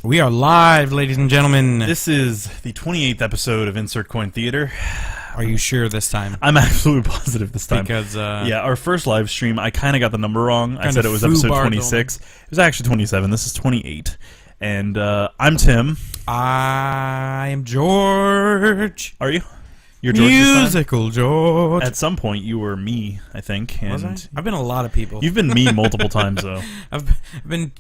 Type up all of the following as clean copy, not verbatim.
We are live, ladies and gentlemen. This is the 28th episode of Insert Coin Theater. Are you sure this time? I'm absolutely positive this time. Because, yeah, our first live stream, I kind of got the number wrong. I said it was episode 26. It was actually 27. This is 28. And I'm Tim. I am George. Are you? You're George Musical George. At some point, you were me, I think. And was I? I've been a lot of people. You've been me multiple times, though. I've been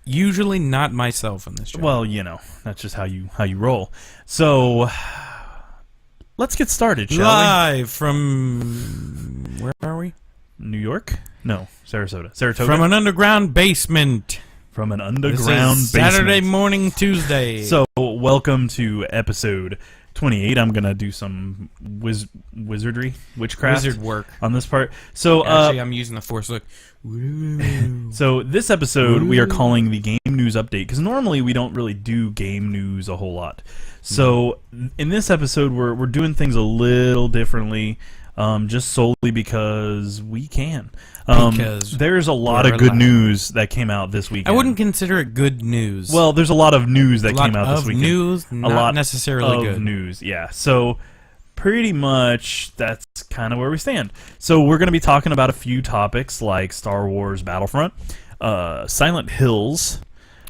usually not myself in this show. Well, you know, that's just how you roll. So, let's get started, shall we? Live from... Where are we? New York? No, Saratoga. From an underground basement. From an underground this is basement. Saturday morning, Tuesday. So, welcome to episode 28. I'm gonna do some wizardry, witchcraft, wizard work on this part. So, actually, I'm using the Force look. So this episode we are calling the game news update because normally we don't really do game news a whole lot. So in this episode we're doing things a little differently, just solely because we can. Because there's a lot of good news that came out this weekend. I wouldn't consider it good news. Well, there's a lot of news that came out this weekend. News, not a lot necessarily of good news. Yeah. So pretty much that's kind of where we stand. So we're going to be talking about a few topics like Star Wars Battlefront, Silent Hills.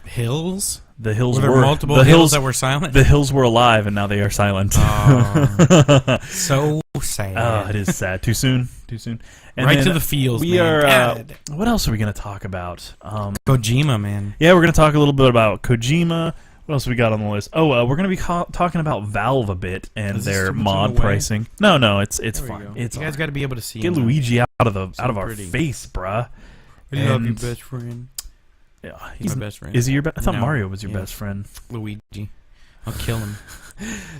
Hills? The hills were were multiple the hills that were silent. The hills were alive and now they are silent. Oh, so sad. Oh, it is sad. Too soon. Too soon. And right to the feels. We are. What else are we going to talk about? Kojima, man. Yeah, we're going to talk a little bit about Kojima. What else we got on the list? Oh, we're going to be talking about Valve a bit and their mod pricing. No, it's fine. It's you guys got to be able to see. Get Luigi out of our face, bruh. I love your best friend. Yeah, he's my best friend. Is he your best? I thought Mario was your best friend. Luigi, I'll kill him.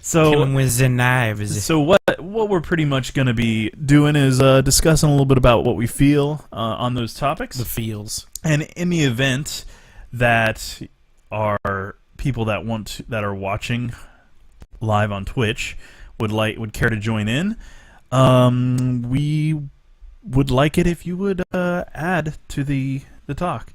So kill him with the knives. So what we're pretty much going to be doing is discussing a little bit about what we feel on those topics. The feels. And in the event that our people that are watching live on Twitch would care to join in, we would like it if you would add to the talk.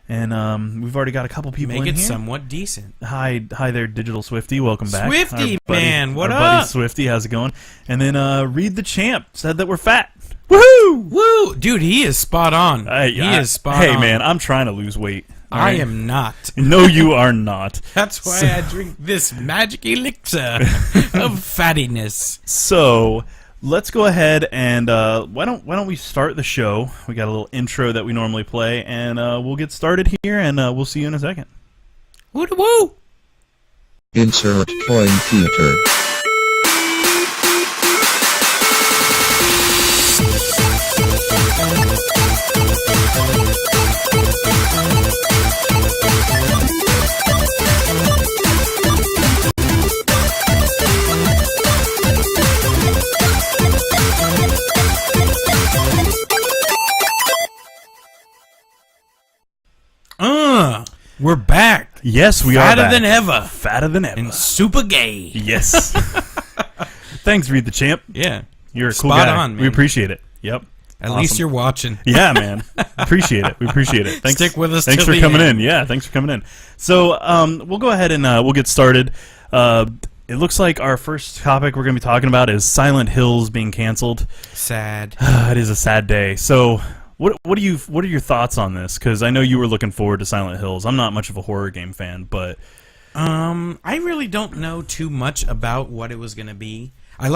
And we've already got a couple people in here. Make it somewhat decent. Hi there, Digital Swifty. Welcome back. Swifty, man, what up? Buddy Swifty, how's it going? And then Read the Champ said that we're fat. Woohoo! Woo! Dude, he is spot on. He is spot on. Hey, man, I'm trying to lose weight. I am not. No, you are not. That's why I drink this magic elixir of fattiness. So let's go ahead and why don't we start the show? We got a little intro that we normally play, and we'll get started here, and we'll see you in a second. Woo woo! Insert Coin Theater. We're back. Yes, we are back. Fatter than ever. Fatter than ever. And super gay. Yes. Thanks, Read the Champ. Yeah. You're a cool Spot guy. on, man. We appreciate it. Yep. At least you're watching. Yeah, man. Appreciate it. We appreciate it. Thanks. Stick with us. Thanks for coming in. Yeah, thanks for coming in. So we'll go ahead and we'll get started. It looks like our first topic we're going to be talking about is Silent Hills being canceled. Sad. It is a sad day. So what are your thoughts on this? Because I know you were looking forward to Silent Hills. I'm not much of a horror game fan, but I really don't know too much about what it was going to be. I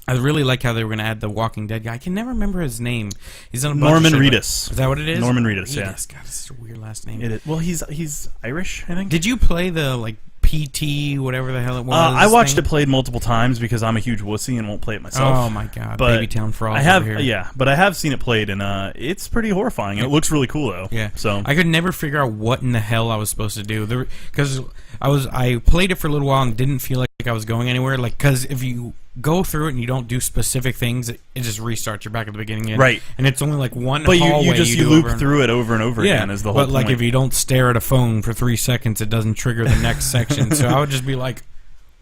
really like how they were going to add the Walking Dead guy. I can never remember his name. He's on a bunch Norman of shit, Reedus. Is that what it is? Norman Reedus. Yeah. God, this is a weird last name. It is. Well, he's Irish, I think. Did you play the PT, whatever the hell it was? I watched it played multiple times because I'm a huge wussy and won't play it myself. Oh my god, but Baby Town Frog. I have, over here. yeah, but I have seen it played, and it's pretty horrifying. And it looks really cool though. Yeah. So I could never figure out what in the hell I was supposed to do because I played it for a little while and didn't feel like I was going anywhere. Like, because if you go through it and you don't do specific things, it just restarts. You're back at the beginning again. Right. And it's only like one but hallway. you loop through it over and over again is the whole But like point. if you don't stare at a phone for 3 seconds, it doesn't trigger the next section. So I would just be like,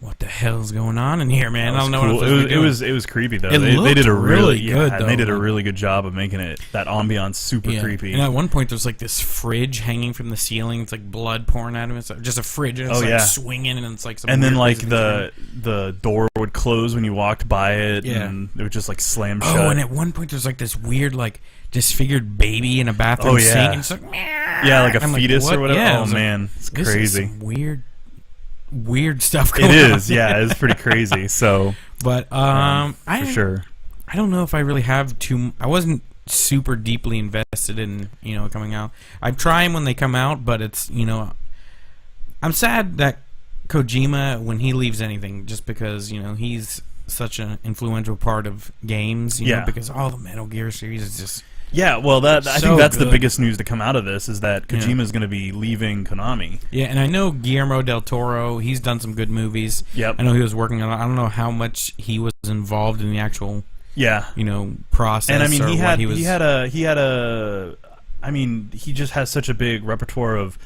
what the hell's going on in here, man? I don't know cool. what I'm supposed It was creepy though. It They did a really really good, and they did a though. really good job of making it that ambiance super creepy. And at one point, there's like this fridge hanging from the ceiling. It's like blood pouring out of it. It's just a fridge, and it's like swinging, and it's like some and then weird like the door would close when you walked by it, and it would just like slam shut. Oh, and at one point, there's like this weird like disfigured baby in a bathroom sink, and it's like like a fetus or whatever. Yeah, oh man, it's this crazy. Is some weird stuff going on. It is, yeah, it's pretty crazy. So, but for sure, I don't know if I really have I wasn't super deeply invested in it coming out. I try them when they come out, but it's I'm sad that Kojima, when he leaves anything, just because he's such an influential part of games, because all the Metal Gear series is just. Yeah, well, I think that's good. the biggest news to come out of this is that Kojima is going to be leaving Konami. Yeah, and I know Guillermo del Toro. He's done some good movies. Yep. I know he was working on. I don't know how much he was involved in the actual. Process. And I mean, he just has such a big repertoire of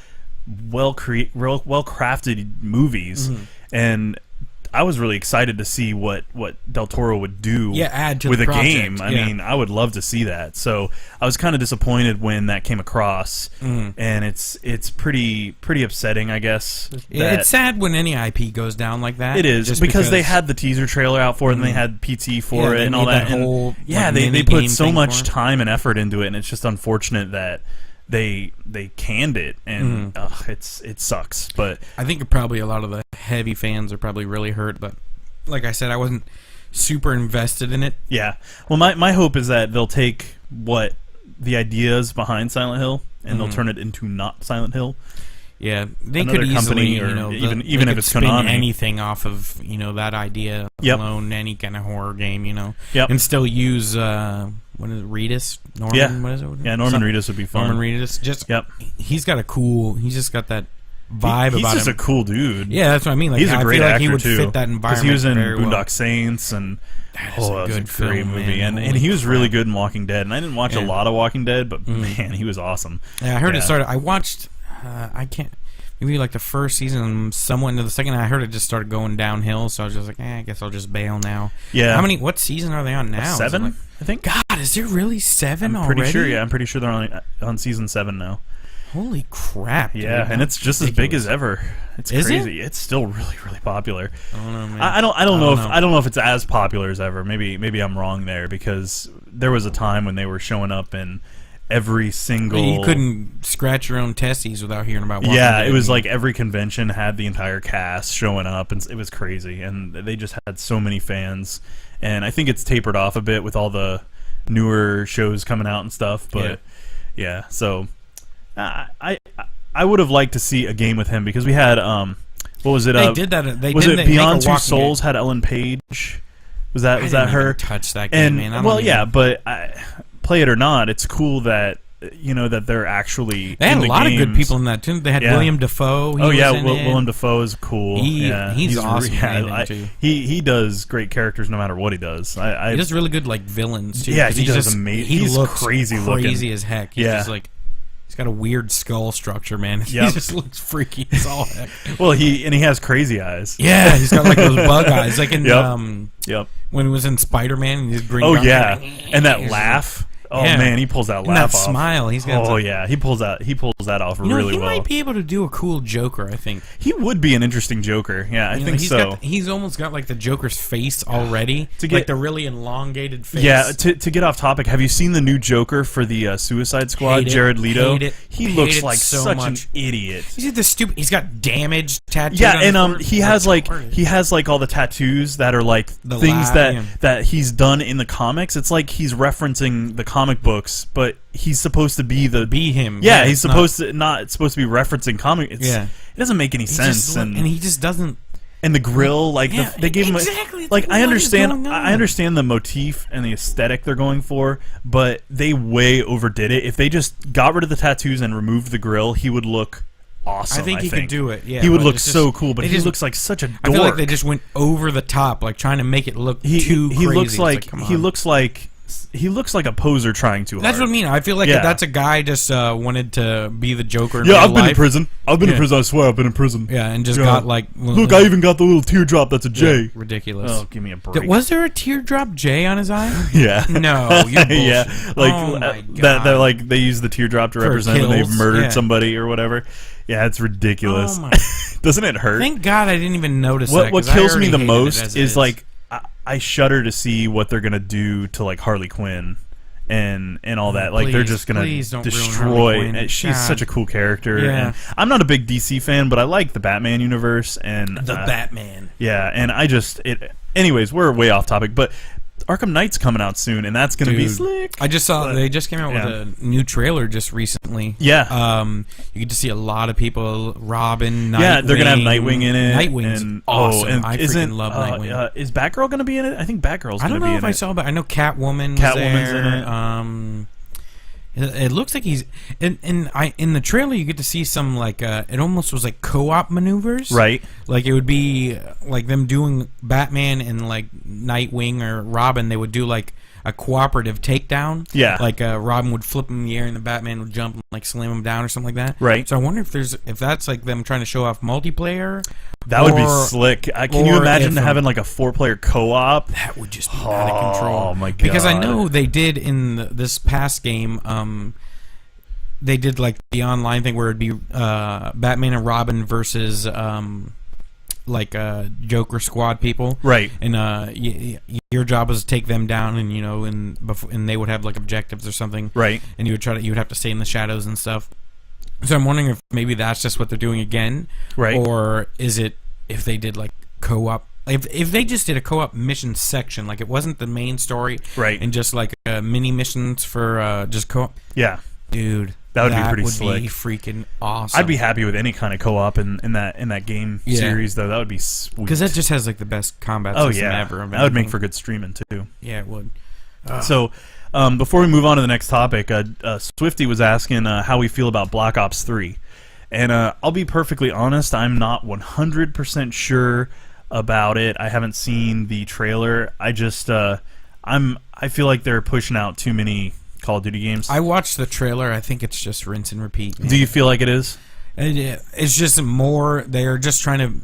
well crafted movies, and I was really excited to see what Del Toro would do add to with the a project. game. I mean, I would love to see that. So I was kind of disappointed when that came across, and it's pretty upsetting, I guess. It's sad when any IP goes down like that. It is, just because they had the teaser trailer out for it, and they had PT for it, and all that. Whole, they put so much time and effort into it, and it's just unfortunate that they canned it, and it sucks. But I think probably a lot of the heavy fans are probably really hurt. But like I said, I wasn't super invested in it. Yeah. Well, my hope is that they'll take what the ideas behind Silent Hill and they'll turn it into not Silent Hill. Yeah, they Another could easily, company, or even if it's spin Konami, anything off of that idea alone, any kind of horror game, and still use what is it, Reedus? Norman, what is it? Yeah, Norman Reedus would be fun. Norman Reedus, he's just got that vibe about him. He's just a cool dude. Yeah, that's what I mean. Like, he's a great I feel actor like he would too, fit that environment because he was in very Boondock well. Saints, and that was a good great film, movie, man. and he was really good in Walking Dead. And I didn't watch a lot of Walking Dead, but man, he was awesome. Yeah, I heard it started. I watched. I can't. Maybe like the first season, somewhat into the second. I heard it just started going downhill, so I was just like, I guess I'll just bail now. Yeah. What season are they on now? 7, I think. God, is there really 7 already? Pretty sure. Yeah, I'm pretty sure they're on season 7 now. Holy crap! Dude. Yeah, and it's just as big as ever. It's crazy. It? It's still really, really popular. I don't know, man. I don't know if it's as popular as ever. Maybe I'm wrong there, because there was a time when they were showing up in every single. You couldn't scratch your own testes without hearing about. Walking Yeah, Dead. it was like every convention had the entire cast showing up, and it was crazy. And they just had so many fans. And I think it's tapered off a bit with all the newer shows coming out and stuff. But yeah, so I would have liked to see a game with him, because we had what was it? They did that. Was it Beyond Two Souls? Had Ellen Page? Was that her? Touch that game, man. But play it or not, it's cool that that they're actually. They had in a lot games. of good people in that too. They had William Dafoe. Willem Dafoe is cool. He's awesome. He does great characters no matter what he does. He does really good villains too. Yeah, he does amazing. He looks crazy as heck. He's just he's got a weird skull structure, man. He just looks freaky as all heck. Well, he has crazy eyes. Yeah, he's got those bug eyes, like in Yep. when he was in Spider-Man and he's green. Oh yeah, and that laugh. Oh man, he pulls that laugh off. Smile. He's got. Oh yeah, he pulls that off really well. He might be able to do a cool Joker. I think he would be an interesting Joker. Yeah, I think so. He's almost got the Joker's face already, to get the really elongated face. Yeah. To get off topic, have you seen the new Joker for the Suicide Squad? Jared Leto. He looks like such an idiot. He's got damage tattoos. Yeah, and he has all the tattoos that are things that he's done in the comics. It's like he's referencing the comic books, but he's supposed to be him. Yeah, he's supposed to be referencing comic. It doesn't make any sense, and he just doesn't. And the grill, they gave him I understand the motif and the aesthetic they're going for, but they way overdid it. If they just got rid of the tattoos and removed the grill, he would look awesome. I think he could do it. Yeah, he would look so cool, but he looks like such a dork. I feel like they just went over the top, trying to make it look too crazy. He looks like he looks like a poser trying too hard. That's what I mean. I feel like Yeah. that's a guy just wanted to be the Joker. In Yeah, real I've been life. in prison. I've been in Yeah. prison. I swear, I've been in prison. Yeah, and just Yeah. got like Look, I even got the little teardrop. That's a J. ridiculous. Oh, give me a break. Was there a teardrop J on his eye? Yeah. No, you're bullshit. Yeah, like Oh my that. God. Like they use the teardrop to represent when they've kills, murdered yeah. somebody or whatever. Yeah, it's ridiculous. Oh my! Doesn't it hurt? Thank God I didn't even notice that. What 'cause I kills me already the hated it most as it is like I shudder to see what they're gonna do to like Harley Quinn and all that. Like they're Please, just gonna please don't ruin destroy. Harley Quinn. She's God. such a cool character. Yeah. And I'm not a big DC fan, but I like the Batman universe and the Batman. Yeah, and I just it. Anyways, we're way off topic, but Arkham Knight's coming out soon, and that's gonna be Dude, slick. I just saw they just came out yeah. with a new trailer just recently. Yeah. You get to see a lot of people. Robin, Nightwing. Yeah, they're gonna have Nightwing in it. Nightwing's and, awesome. and I isn't, freaking love Nightwing. Is Batgirl gonna be in it? I think Batgirl's I gonna don't be know in if it. I saw, but I know Catwoman's Catwoman's there. in it. It looks like he's in the trailer. You get to see some like it almost was like co-op maneuvers, Right. Like it would be like them doing Batman and like Nightwing or Robin. They would do like a cooperative takedown. Yeah. Like Robin would flip him in the air and the Batman would jump and like slam him down or something like that. Right. So I wonder if that's like them trying to show off multiplayer. That would be or- slick. Can you or imagine if, having like a 4-player co-op? That would just be out of control. Oh my god! Because I know they did in this past game. They did like the online thing where it'd be Batman and Robin versus Joker Squad people, Right. And your job was to take them down, and and they would have like objectives or something, Right. And you would have to stay in the shadows and stuff. So I'm wondering if maybe that's just what they're doing again, Right. Or is it if they did like co-op? If they just did a co-op mission section, like it wasn't the main story, Right. and just like mini missions for just co-op, Yeah. dude, That would be pretty slick. be freaking awesome. I'd be happy with any kind of co-op in that game Yeah. series, though. That would be sweet. because that just has like the best combat oh system yeah, ever. of that would make anything. for good streaming too. Yeah, it would. So, before we move on to the next topic, Swifty was asking how we feel about Black Ops 3. And I'll be perfectly honest, I'm not 100% sure about it. I haven't seen the trailer. I just, I feel like they're pushing out too many Call of Duty games. I watched the trailer. I think it's just rinse and repeat. Man. Do you feel like it is? It's just more. They're just trying to.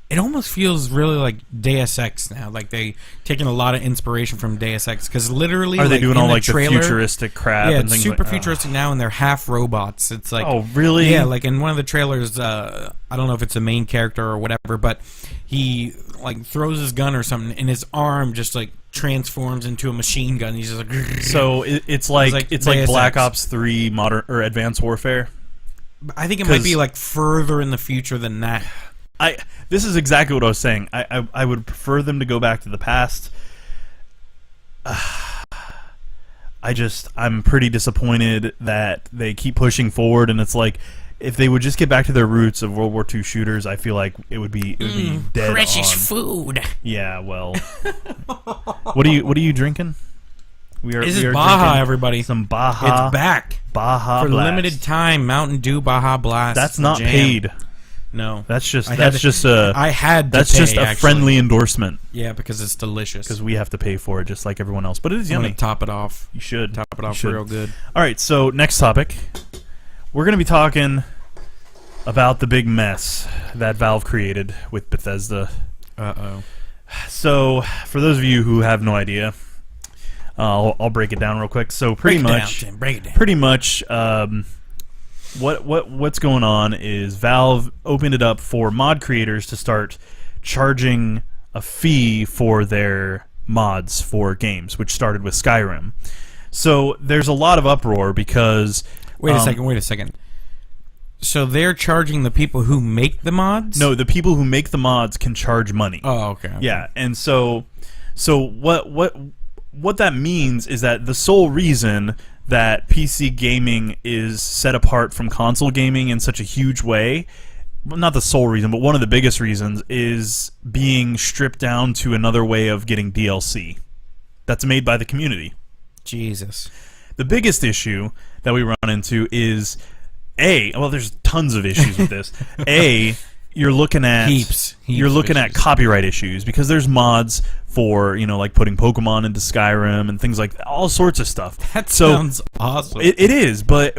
It almost feels really like Deus Ex now. Like they taking a lot of inspiration from Deus Ex because literally Are they like, doing in all the like trailer, the futuristic crap? Yeah, and it's things super like, futuristic now, and they're half robots. It's like, oh, really? Yeah, like in one of the trailers, I don't know if it's a main character or whatever, but he like throws his gun or something, and his arm just like transforms into a machine gun. He's just like, So it's like Deus Black Ex. Ops 3 Modern or Advanced Warfare. I think it might be like further in the future than that. This is exactly what I was saying. I would prefer them to go back to the past. I'm pretty disappointed that they keep pushing forward, and it's like if they would just get back to their roots of World War II shooters, I feel like it would be dead Precious on. food. Yeah, well, what are you drinking? This is Baja, drinking everybody. some Baja. It's back Baja for Blast. limited time. Mountain Dew Baja Blast. That's not Jam. paid. No, That's just I had to- I had to that's pay, just a actually. friendly endorsement Yeah, because it's delicious. because we have to pay for it just like everyone else. But it is I'm yummy. gonna top it off. You should Top it You off should. real good. All right, so next topic. We're going to be talking about the big mess that Valve created with Bethesda. Uh-oh. So, for those of you who have no idea, I'll break it down real quick. So, pretty much, Break it down. pretty much, what's going on is Valve opened it up for mod creators to start charging a fee for their mods for games, which started with Skyrim. So, there's a lot of uproar because Wait a second. So they're charging the people who make the mods? no, the people who make the mods can charge money. Oh, okay. Yeah, and so what that means is that the sole reason that PC gaming is set apart from console gaming in such a huge way, well, not the sole reason, but one of the biggest reasons is being stripped down to another way of getting DLC that's made by the community. Jesus. The biggest issue that we run into is well, there's tons of issues with this. you're looking at you're looking at copyright issues because there's mods for like putting Pokemon into Skyrim and things like that, all sorts of stuff. That sounds awesome. It is, but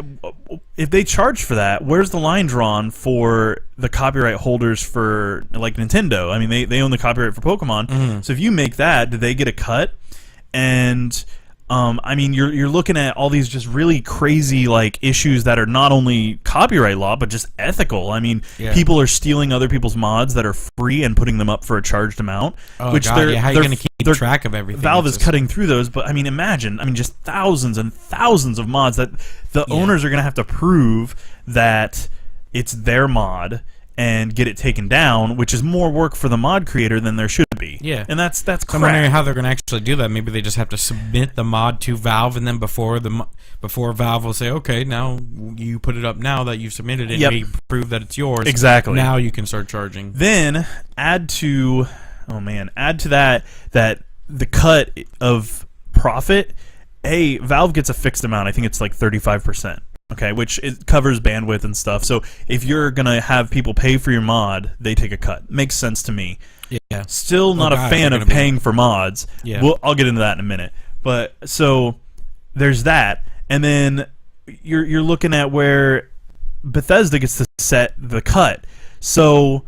if they charge for that, where's the line drawn for the copyright holders for like Nintendo? I mean, they own the copyright for Pokemon, so if you make that, do they get a cut? And I mean, you're looking at all these just really crazy like issues that are not only copyright law but just ethical. I mean, people are stealing other people's mods that are free and putting them up for a charged amount. Oh, which God, how are you going to keep track of everything? Valve is cutting through those, but I mean, imagine, just thousands and thousands of mods that the owners are going to have to prove that it's their mod and get it taken down, which is more work for the mod creator than there should be. Yeah, and that's crap. I'm wondering how they're going to actually do that. Maybe they just have to submit the mod to Valve, and then before Valve will say, okay, now you put it up now that you've submitted it, and we prove that it's yours. Exactly. Now you can start charging. Then add to that the cut of profit. Valve gets a fixed amount. I think it's like 35%. Okay, which it covers bandwidth and stuff. So if you're gonna have people pay for your mod, they take a cut. Makes sense to me. Yeah. Still not a fan of paying for mods. Yeah. I'll get into that in a minute. But so there's that, and then you're looking at where Bethesda gets to set the cut. So,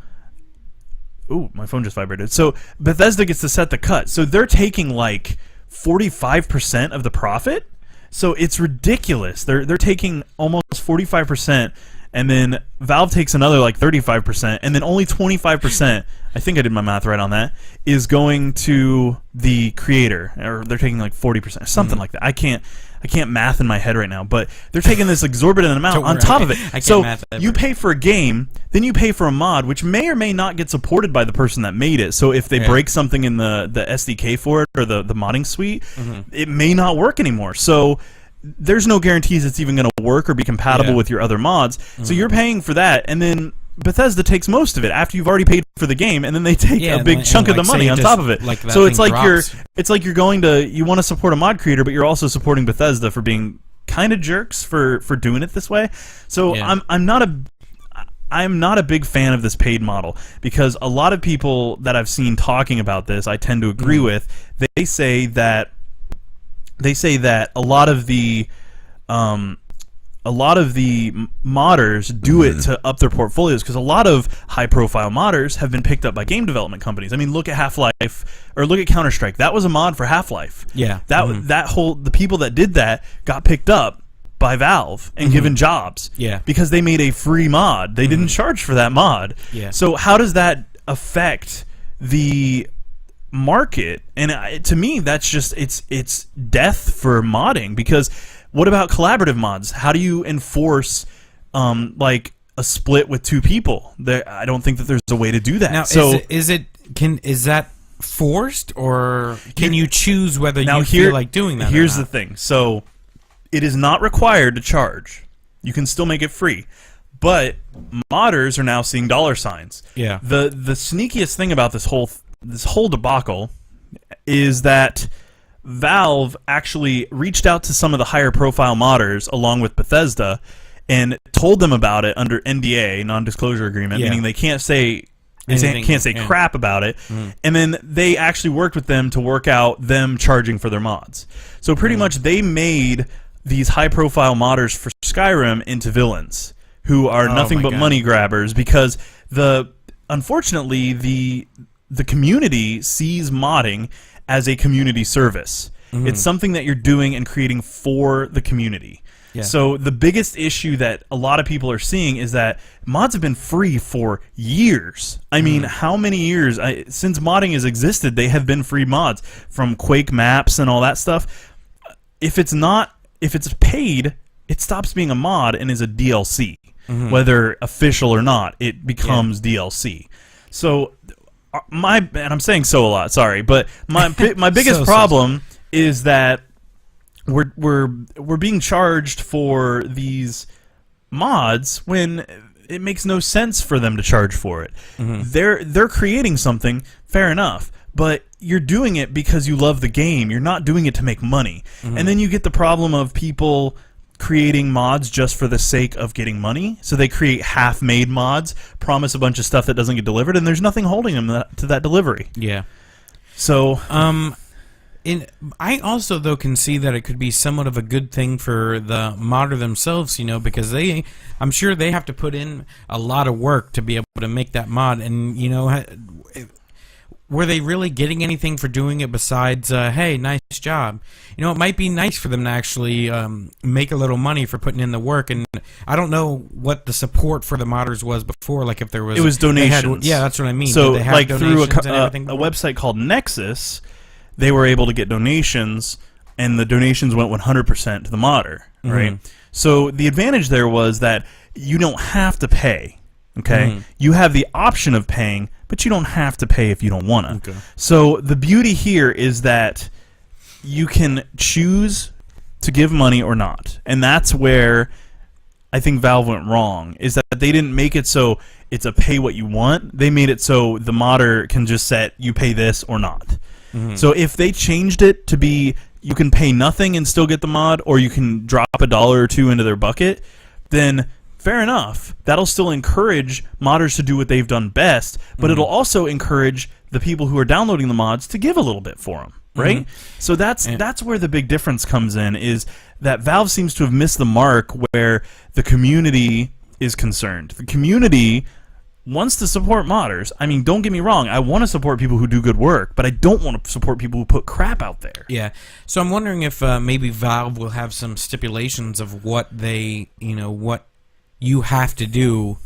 ooh, my phone just vibrated. So Bethesda gets to set the cut. So they're taking like 45% of the profit. So it's ridiculous. They're taking almost 45%, and then Valve takes another like 35%, and then only 25%. I think I did my math right on that. Is going to the creator, or they're taking like 40%, something like that. I can't math in my head right now, but they're taking this exorbitant amount on top of it. So you pay for a game, then you pay for a mod, which may or may not get supported by the person that made it. So if they break something in the SDK for it or the modding suite, it may not work anymore. So there's no guarantees it's even going to work or be compatible with your other mods. So you're paying for that, and then Bethesda takes most of it after you've already paid for the game, and then they take a big chunk of the money on top of it. So it's like you want to support a mod creator, but you're also supporting Bethesda for being kind of jerks for doing it this way. So I'm not a big fan of this paid model, because a lot of people that I've seen talking about this, I tend to agree with. They say that a lot of the modders do it to up their portfolios, because a lot of high-profile modders have been picked up by game development companies. I mean, look at Half-Life, or look at Counter-Strike. That was a mod for Half-Life. Yeah. The people that did that got picked up by Valve and given jobs. Yeah. Because they made a free mod. They didn't charge for that mod. Yeah. So how does that affect the market? And to me, that's just it's death for modding, because what about collaborative mods? How do you enforce like a split with two people? I don't think that there's a way to do that. Now, is that forced, or can you choose whether you feel like doing that? Here's the thing. So it is not required to charge. You can still make it free. But modders are now seeing dollar signs. Yeah. The sneakiest thing about this whole debacle is that Valve actually reached out to some of the higher profile modders along with Bethesda and told them about it under NDA, non-disclosure agreement, meaning they can't say crap about it. And then they actually worked with them to work out them charging for their mods. So pretty much they made these high profile modders for Skyrim into villains who are nothing but money grabbers, because unfortunately the community sees modding as a community service. It's something that you're doing and creating for the community. Yeah. So the biggest issue that a lot of people are seeing is that mods have been free for years. I mean, how many years? Since modding has existed, they have been free mods, from Quake maps and all that stuff. If it's paid, it stops being a mod and is a DLC. Whether official or not, it becomes DLC. So and I'm saying so a lot, sorry, but my biggest problem is that we're being charged for these mods when it makes no sense for them to charge for it. They're creating something, fair enough, but you're doing it because you love the game. You're not doing it to make money. And then you get the problem of people creating mods just for the sake of getting money. So they create half-made mods, promise a bunch of stuff that doesn't get delivered, and there's nothing holding them to that delivery. Yeah. So, I also though can see that it could be somewhat of a good thing for the modder themselves, because I'm sure they have to put in a lot of work to be able to make that mod, and were they really getting anything for doing it besides, hey, nice job? It might be nice for them to actually make a little money for putting in the work, and I don't know what the support for the modders was before, like if there was... It was donations. Yeah, that's what I mean. So, Did they have like through a donations website called Nexus, they were able to get donations, and the donations went 100% to the modder, right? So the advantage there was that you don't have to pay, okay? You have the option of paying, but you don't have to pay if you don't want to. Okay. So the beauty here is that you can choose to give money or not, and that's where I think Valve went wrong, is that they didn't make it so it's a pay what you want. They made it so the modder can just set you pay this or not. So if they changed it to be you can pay nothing and still get the mod, or you can drop $1 or $2 into their bucket, then fair enough. That'll still encourage modders to do what they've done best, but it'll also encourage the people who are downloading the mods to give a little bit for them, right? So that's where the big difference comes in, is that Valve seems to have missed the mark where the community is concerned. The community wants to support modders. I mean, don't get me wrong. I want to support people who do good work, but I don't want to support people who put crap out there. Yeah. So I'm wondering if maybe Valve will have some stipulations of what they, what you have to do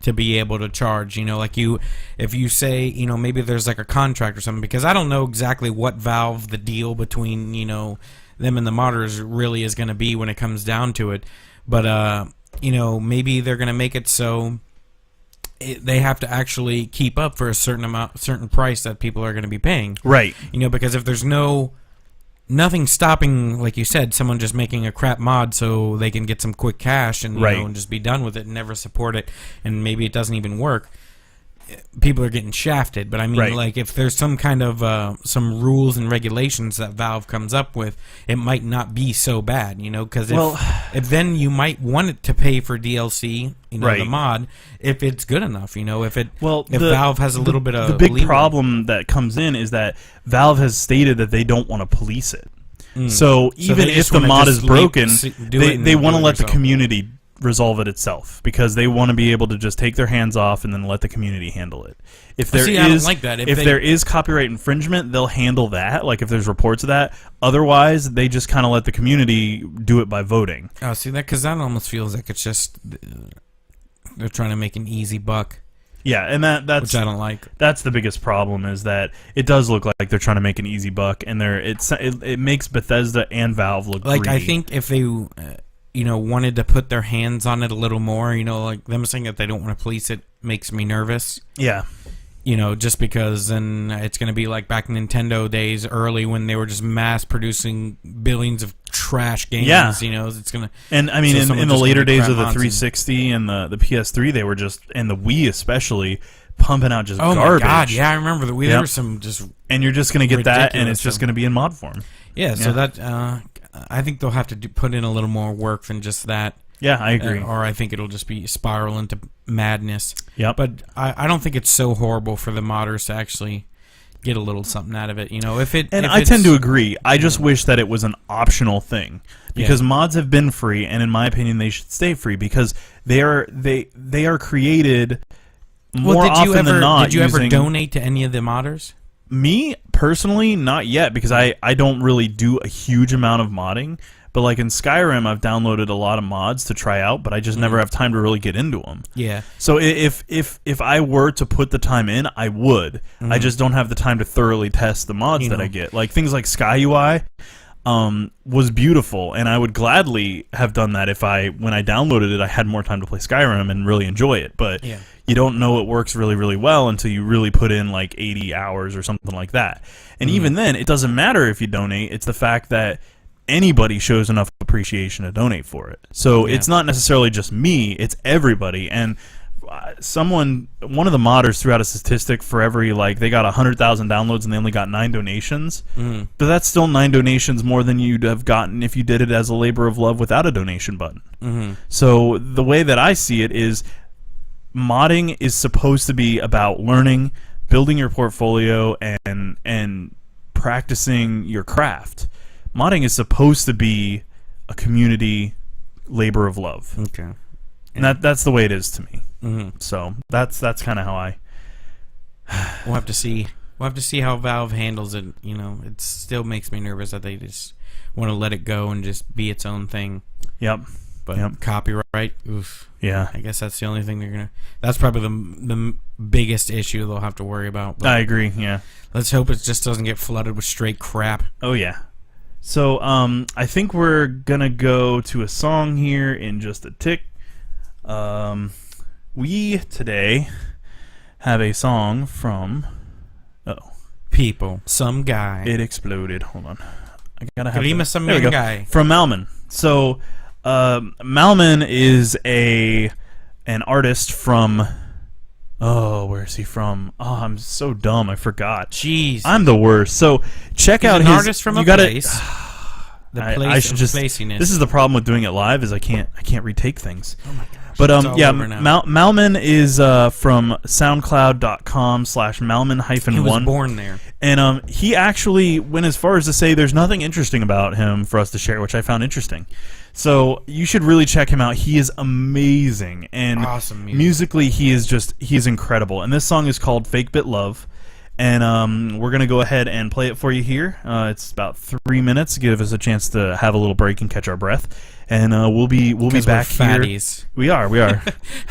to be able to charge. Like if you say, maybe there's like a contract or something, because I don't know exactly what Valve, the deal between, them and the modders really is going to be when it comes down to it. But, maybe they're going to make it so they have to actually keep up for a certain price that people are going to be paying. Right. Because if there's nothing stopping, like you said, someone just making a crap mod so they can get some quick cash and, and just be done with it and never support it, and maybe it doesn't even work, people are getting shafted. But I mean, like, if there's some kind of some rules and regulations that Valve comes up with, it might not be so bad, because if then you might want it to pay for DLC, the mod, if it's good enough, if Valve has a little bit of the big problem that comes in is that Valve has stated that they don't want to police it. So even if the mod is broken, they want to let the community resolve it itself, because they want to be able to just take their hands off and then let the community handle it. If there I don't like that. If there is copyright infringement, they'll handle that, like if there's reports of that. Otherwise, they just kind of let the community do it by voting. Oh, see that, because that almost feels like it's just they're trying to make an easy buck. Yeah, and that's which I don't like. That's the biggest problem, is that it does look like they're trying to make an easy buck, and it makes Bethesda and Valve look like greedy. I think if they wanted to put their hands on it a little more, like them saying that they don't want to police it makes me nervous. Yeah. Just because then it's going to be like back in Nintendo days early when they were just mass producing billions of trash games. Yeah. It's going to... And I mean, in the later days of the 360 and the PS3, they were just, and the Wii especially, pumping out just garbage. Oh my god, yeah, I remember the Wii. There was some just... And you're just going to get that, and it's just going to be in mod form. Yeah, so that... I think they'll have to put in a little more work than just that. Yeah, I agree. Or I think it'll just be spiral into madness. Yep. But I don't think it's so horrible for the modders to actually get a little something out of it. I tend to agree. I just wish that it was an optional thing, because mods have been free, and in my opinion, they should stay free, because they are created more often than not. Did you ever donate to any of the modders? Me personally, not yet, because I don't really do a huge amount of modding. But like in Skyrim, I've downloaded a lot of mods to try out, but I just never have time to really get into them. Yeah. So if I were to put the time in, I would. I just don't have the time to thoroughly test the mods that I get. Like things like Sky UI was beautiful, and I would gladly have done that if when I downloaded it, I had more time to play Skyrim and really enjoy it. But you don't know it works really, really well until you really put in like 80 hours or something like that. And even then, it doesn't matter if you donate. It's the fact that anybody shows enough appreciation to donate for it. So it's not necessarily just me, it's everybody. And one of the modders threw out a statistic for every, like, they got 100,000 downloads and they only got 9 donations. Mm. But that's still 9 donations more than you'd have gotten if you did it as a labor of love without a donation button. Mm-hmm. So the way that I see it is modding is supposed to be about learning, building your portfolio, and practicing your craft. Modding is supposed to be a community labor of love. Okay. And that's the way it is to me. Mm-hmm. So that's kind of how I. We'll have to see. We'll have to see how Valve handles it. You know, it still makes me nervous that they just want to let it go and just be its own thing. Yep. But copyright, oof. Yeah. I guess that's the only thing they're gonna. That's probably the biggest issue they'll have to worry about. But I agree. Yeah. let's hope it just doesn't get flooded with straight crap. Oh yeah. So I think we're gonna go to a song here in just a tick. We today have a song from some guy. It exploded. Hold on. I gotta have Kojima, some guy. From Malman. So Malman is an artist from where is he from? Oh, I'm so dumb. I forgot. Jeez. I'm the worst. So check out an his artist from you a gotta, place. I should just. Placiness. This is the problem with doing it live is I can't retake things. Oh my gosh. But yeah, Malman is from SoundCloud.com/Malman-1. He was born there. And he actually went as far as to say there's nothing interesting about him for us to share, which I found interesting. So you should really check him out. He is amazing, and awesome musically he is incredible. And this song is called "Fake Bit Love." And we're gonna go ahead and play it for you here. It's about 3 minutes. Give us a chance to have a little break and catch our breath. And we'll be back here. We are. I'm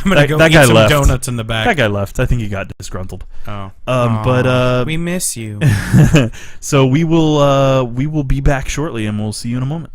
gonna go that eat guy some left. donuts in the back. That guy left. I think he got disgruntled. Oh. But we miss you. So we will be back shortly, and we'll see you in a moment.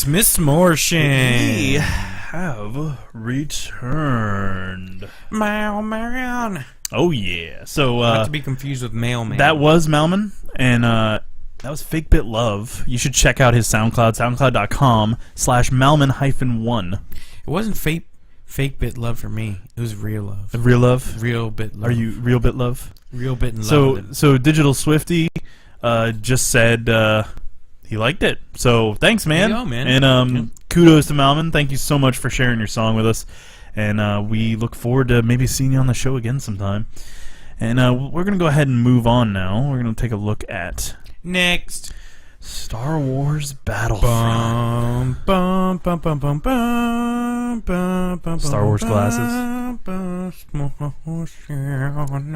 Miss Morrison. We have returned. Mailman. Oh yeah. So Not to be confused with Mailman. that was Malman, and that was Fake Bit Love. You should check out his SoundCloud, soundcloud.com/Malman-1. It wasn't fake bit love for me. It was real love. Real love? Real bit love. Are you Real Bit Love? Real bit in love. So Digital Swifty just said he liked it. So thanks, man. There you go, man. And kudos to Malman. Thank you so much for sharing your song with us. And we look forward to maybe seeing you on the show again sometime. And we're going to go ahead and move on now. We're going to take a look at Next. Star Wars Battlefront. Bum, bum, bum, bum, bum, bum, bum, Star Wars glasses.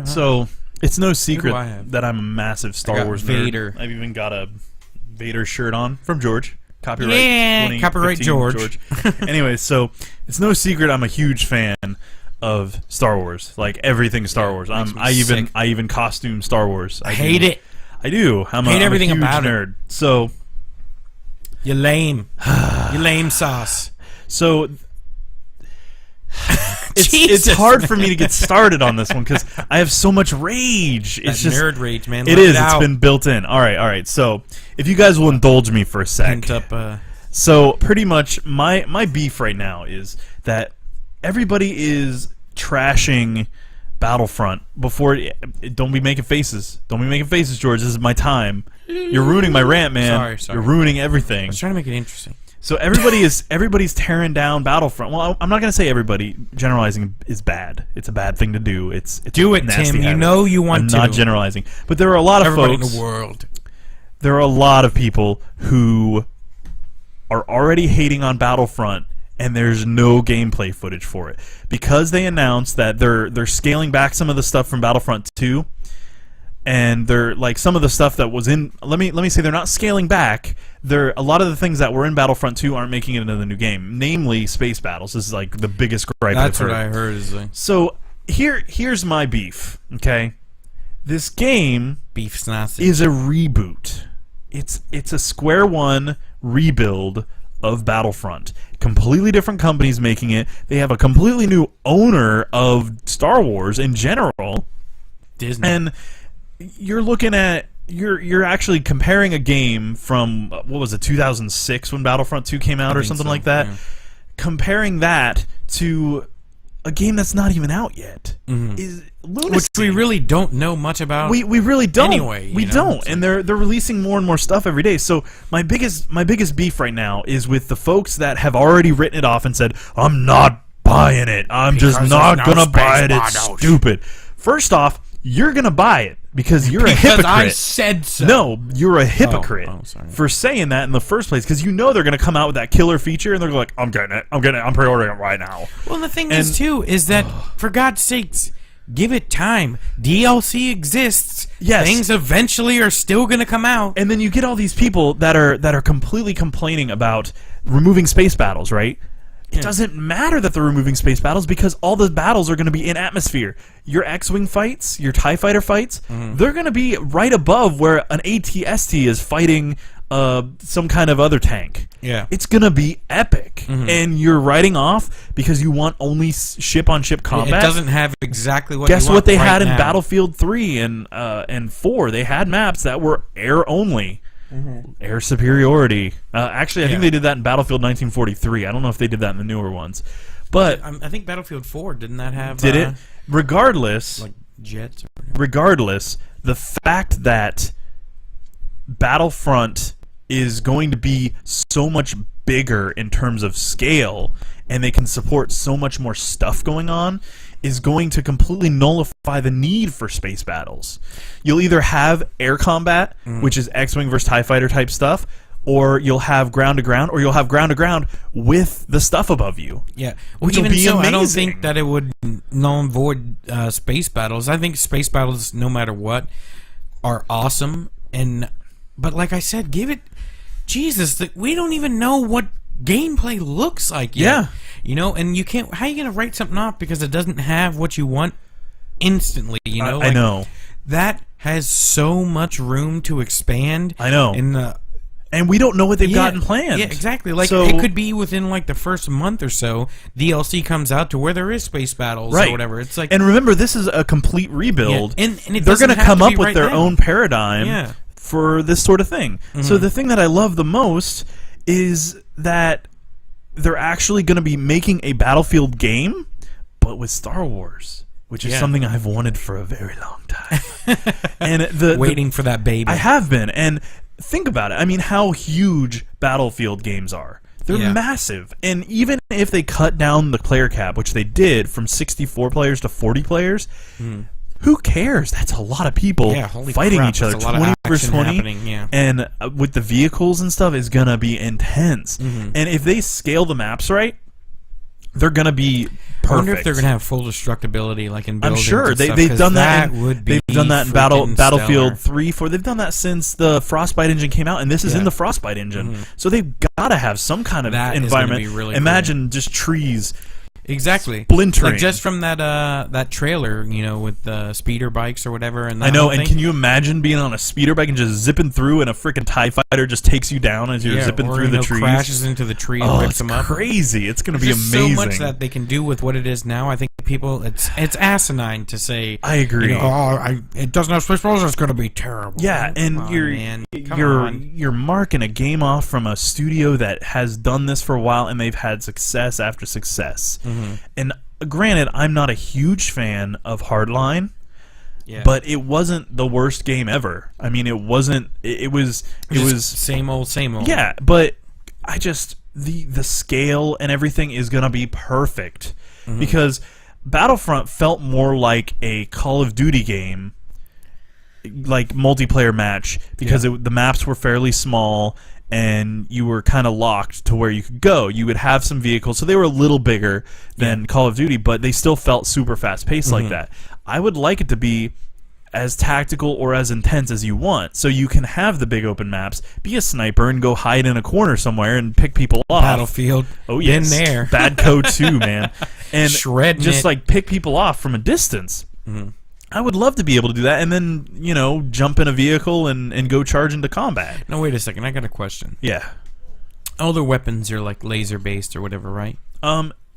So it's no secret I have? that I'm a massive Star got Wars Vader. nerd. I've even got a Vader shirt on from George. Copyright. Yeah, 2015 copyright George. Anyway, so it's no secret I'm a huge fan of Star Wars. Like everything Star Wars. makes me I sick. even costume Star Wars. I hate it. I do. I'm Hate a everything huge about it. nerd. So You lame. You lame sauce. It's Jesus, hard for me to get started on this one because I have so much rage. It's That just nerd rage, man. It Let is. It's out. been built in. All right. So if you guys will indulge me for a sec. Pent up. So pretty much my beef right now is that everybody is trashing Battlefront before. Don't be making faces. Don't be making faces, George. This is my time. You're ruining my rant, man. Sorry. You're ruining everything. I was trying to make it interesting. So everybody's tearing down Battlefront. Well, I'm not going to say everybody. Generalizing is bad. It's a bad thing to do. It's Do it, nasty Tim. You habit. know you want I'm to. not generalizing, but there are a lot of Everybody folks. in the world. There are a lot of people who are already hating on Battlefront, and there's no gameplay footage for it because they announced that they're scaling back some of the stuff from Battlefront 2. And they're like some of the stuff that was in. Let me say they're not scaling back. A lot of the things that were in Battlefront 2 aren't making it into the new game. Namely, space battles. This is like the biggest gripe. That's I've what heard. I heard. Is like So here's my beef. Okay, this game beef sausage. is a reboot. It's a Square One rebuild of Battlefront. Completely different companies making it. They have a completely new owner of Star Wars in general. Disney. And you're looking at you're actually comparing a game from what was it 2006 when Battlefront 2 came out or something like that. Yeah. Comparing that to a game that's not even out yet is lunacy. Which we really don't know much about. We really don't. Anyway, we you know, don't, it's and they're releasing more and more stuff every day. So my biggest beef right now is with the folks that have already written it off and said, "I'm not buying it. I'm just Because not there's no gonna buy it. space It's battles." stupid." First off, you're gonna buy it because you're a hypocrite. I said so. No, you're a hypocrite sorry. for saying that in the first place because you know they're going to come out with that killer feature and they're like, I'm getting it, I'm pre-ordering it right now. Well, the thing is, too, is that, for God's sakes, give it time. DLC exists. Yes. Things eventually are still going to come out. And then you get all these people that are completely complaining about removing space battles, right? It doesn't matter that they're removing space battles because all the battles are going to be in atmosphere. Your X-Wing fights, your TIE fighter fights, they're going to be right above where an AT-ST is fighting some kind of other tank. Yeah. It's going to be epic. And you're writing off because you want only ship-on-ship combat. It doesn't have exactly what Guess you want what they right had in now. Battlefield 3 and 4? They had maps that were air-only. Air superiority. Actually, I think they did that in Battlefield 1943. I don't know if they did that in the newer ones. But I think Battlefield 4, didn't that have... did it? Regardless, Like jets or whatever. regardless, the fact that Battlefront is going to be so much bigger in terms of scale and they can support so much more stuff going on is going to completely nullify the need for space battles. You'll either have air combat, which is X-Wing versus TIE Fighter type stuff, or you'll have ground-to-ground, or you'll have ground-to-ground with the stuff above you. Yeah. Which Well, will even be so, I don't amazing. think that it would null and void space battles. I think space battles, no matter what, are awesome. But like I said, give it... Jesus, we don't even know what gameplay looks like yet. Yeah. You know, and you can't... How are you going to write something off because it doesn't have what you want instantly, you know? I know. That has so much room to expand. I know. In the... and we don't know what they've gotten planned. Yeah, exactly. Like So- it could be within like the first month or so, DLC comes out to where there is space battles Right. or whatever. It's like, and remember, this is a complete rebuild. Yeah, and it they're doesn't going to have come to up be with right their now. own paradigm Yeah. for this sort of thing. So the thing that I love the most is that they're actually going to be making a Battlefield game, but with Star Wars, which is something I've wanted for a very long time. And waiting for that baby. I have been, and think about it. I mean, how huge Battlefield games are. They're massive, and even if they cut down the player cap, which they did from 64 players to 40 players, who cares? That's a lot of people holy fighting crap, each other, that's a lot of 20 versus action 20, happening, yeah. and with the vehicles and stuff, is gonna be intense. And if they scale the maps right, they're gonna be perfect. I wonder if they're gonna have full destructibility, like in I'm buildings. sure and they've stuff, done that. would be They've done that in freaking Battlefield stellar. 3, 4. They've done that since the Frostbite engine came out, and this is in the Frostbite engine. So they've got to have some kind of That is gonna environment. be really Imagine just trees. Exactly. Splintering. Like just from that trailer, with the speeder bikes or whatever. And that I know, whole and thing. can you imagine being on a speeder bike and just zipping through, and a freaking TIE fighter just takes you down as you're zipping or, through the trees? crashes into the tree and Oh, rips it's them up. crazy! It's going to be There's amazing. so much that they can do with what it is now. I think people, it's asinine to say. I agree. It doesn't have space battles. It's going to be terrible. Yeah, and Come on, you're man. Come on. you're marking a game off from a studio that has done this for a while, and they've had success after success. And granted, I'm not a huge fan of Hardline, but it wasn't the worst game ever. I mean, it wasn't. It was same old, same old. Yeah, but I just the scale and everything is gonna be perfect because Battlefront felt more like a Call of Duty game, like multiplayer match, because the maps were fairly small and you were kind of locked to where you could go. You would have some vehicles, so they were a little bigger than Call of Duty, but they still felt super fast paced like that. I would like it to be as tactical or as intense as you want, so you can have the big open maps, be a sniper, and go hide in a corner somewhere and pick people off. Battlefield. Oh yes, Been there. Bad Code 2, man, and Shredding just it. like pick people off from a distance. I would love to be able to do that, and then jump in a vehicle and go charge into combat. No, wait a second. I got a question. Yeah. All their weapons are like laser based or whatever, right?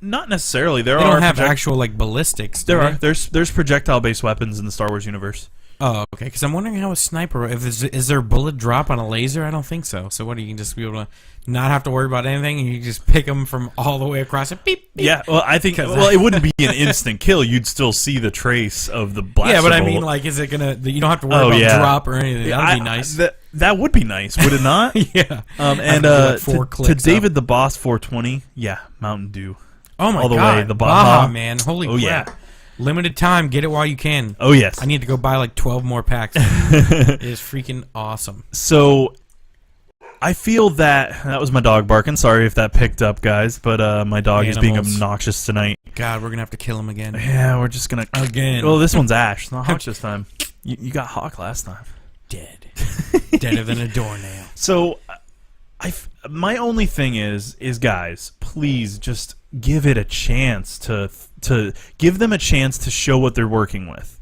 Not necessarily. They don't have actual like ballistics. do There they? are. There's projectile based weapons in the Star Wars universe. Oh, okay. Because I'm wondering how a sniper, is there a bullet drop on a laser? I don't think so. So what, do you can just be able to not have to worry about anything, and you just pick them from all the way across it? Beep, beep. Yeah, well, I think it wouldn't be an instant kill. You'd still see the trace of the blaster Yeah, but I bolt. mean, like, is it gonna? You don't have to worry about drop or anything. That'd be nice. That would be nice, would it not? Yeah. And Have to do, like, 4 to clicks David the Boss 420, yeah, Mountain Dew. Oh my all the god, way, the Baja. man! Holy Oh, crap! yeah. Limited time, get it while you can. Oh yes. I need to go buy like 12 more packs. It is freaking awesome. So I feel that was my dog barking. Sorry if that picked up, guys, but my dog is being Animals. obnoxious tonight. God, we're gonna have to kill him again. Yeah, we're just gonna Again. Well, this one's Ash, not Hawk this time. You got Hawk last time. Dead, deader than a doornail. So, my only thing is guys, please just give it a chance to give them a chance to show what they're working with.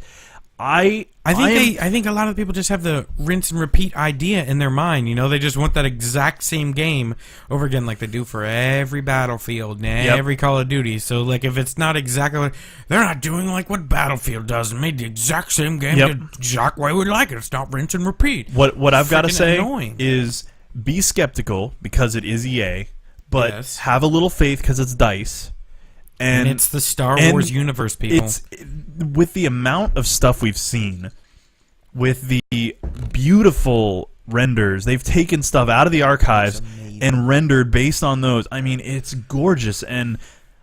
I think a lot of people just have the rinse and repeat idea in their mind. They just want that exact same game over again, like they do for every Battlefield and every Call of Duty. So, like, if it's not exactly what they're not doing, like what Battlefield does, and made the exact same game the exact way we like it. It's not rinse and repeat. What I've got to say annoying. is be skeptical because it is EA, but Yes. have a little faith because it's DICE. And it's the Star Wars universe, people. It's with the amount of stuff we've seen, with the beautiful renders, they've taken stuff out of the archives and rendered based on those. I mean, it's gorgeous, and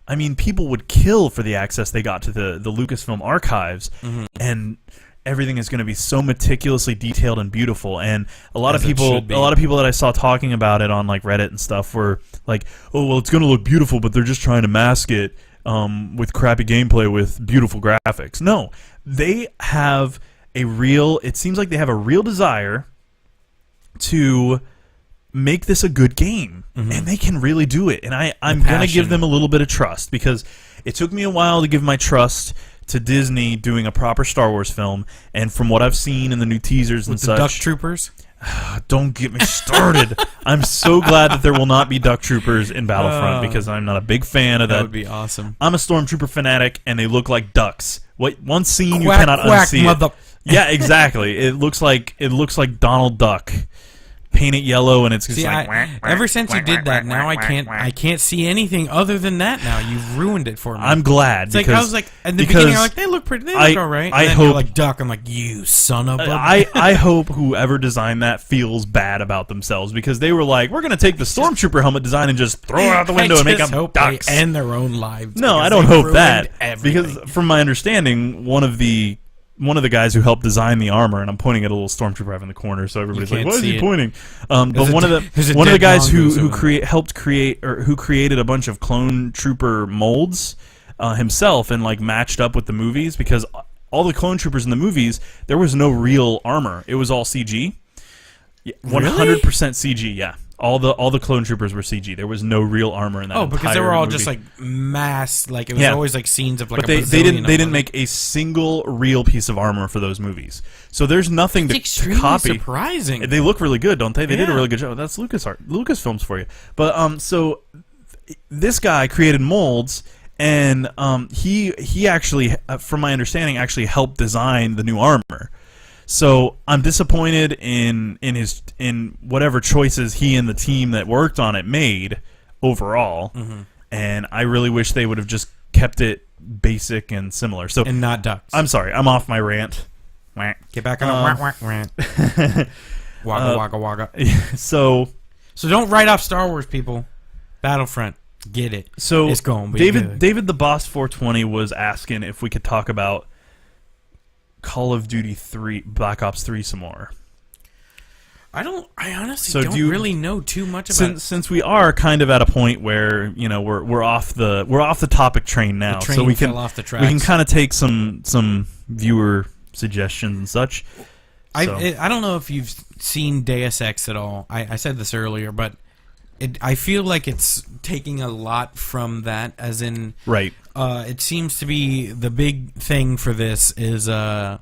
I mean, people would kill for the access they got to the Lucasfilm archives, and everything is going to be so meticulously detailed and beautiful. And a lot of people that I saw talking about it on like Reddit and stuff were like, "Oh, well, it's going to look beautiful, but they're just trying to mask it with crappy gameplay with beautiful graphics." No, they have it seems like they have a real desire to make this a good game, and they can really do it. And I'm going to give them a little bit of trust, because it took me a while to give my trust to Disney doing a proper Star Wars film, and from what I've seen in the new teasers and With the such, Duck Troopers. Don't get me started. I'm so glad that there will not be duck troopers in Battlefront because I'm not a big fan of that. That would be awesome. I'm a stormtrooper fanatic, and they look like ducks. One scene you Quack, cannot quack, unsee. mother- Yeah, exactly. It looks like Donald Duck. Paint it yellow, and it's just See, like. ever since you did that, now I can't see anything other than that. Now you've ruined it for me. I'm glad. It's like I was like at the beginning, I'm like they look pretty, they look all right. And I then hope you're like duck. I'm like you son of a. I hope whoever designed that feels bad about themselves because they were like, we're gonna take the stormtrooper helmet design and just throw it out the window and make them ducks. They end their own lives. No, I don't hope that because from my understanding, one of the guys who helped design the armor, and I'm pointing at a little stormtrooper out in the corner, so everybody's like, "Why is he pointing?" But one of the guys who created a bunch of clone trooper molds himself and like matched up with the movies because all the clone troopers in the movies there was no real armor; it was all CG. 100% CG, yeah. All the clone troopers were CG. There was no real armor in that. Oh, because they were all movie. just like mass. Like it was always like scenes of like. But they didn't make a single real piece of armor for those movies. So there's nothing to copy. Surprising. They look really good, don't they? They did a really good job. That's Lucasfilms for you. But so this guy created molds, and he actually, from my understanding, actually helped design the new armor. So I'm disappointed in whatever choices he and the team that worked on it made overall, and I really wish they would have just kept it basic and similar. So and not ducks. I'm sorry, I'm off my rant. Get back on the rant. Wagga wagga wagga. So don't write off Star Wars, people. Battlefront, get it. So it's going to be David good. the Boss 420 was asking if we could talk about Call of Duty 3, Black Ops 3 some more. I honestly don't really know too much about it. Since we are kind of at a point where we're off the topic train now, the train so we can fell off the tracks. We can kind of take some viewer suggestions and such. I don't know if you've seen Deus Ex at all. I said this earlier, but I feel like it's taking a lot from that, as in right. It seems to be the big thing for this is a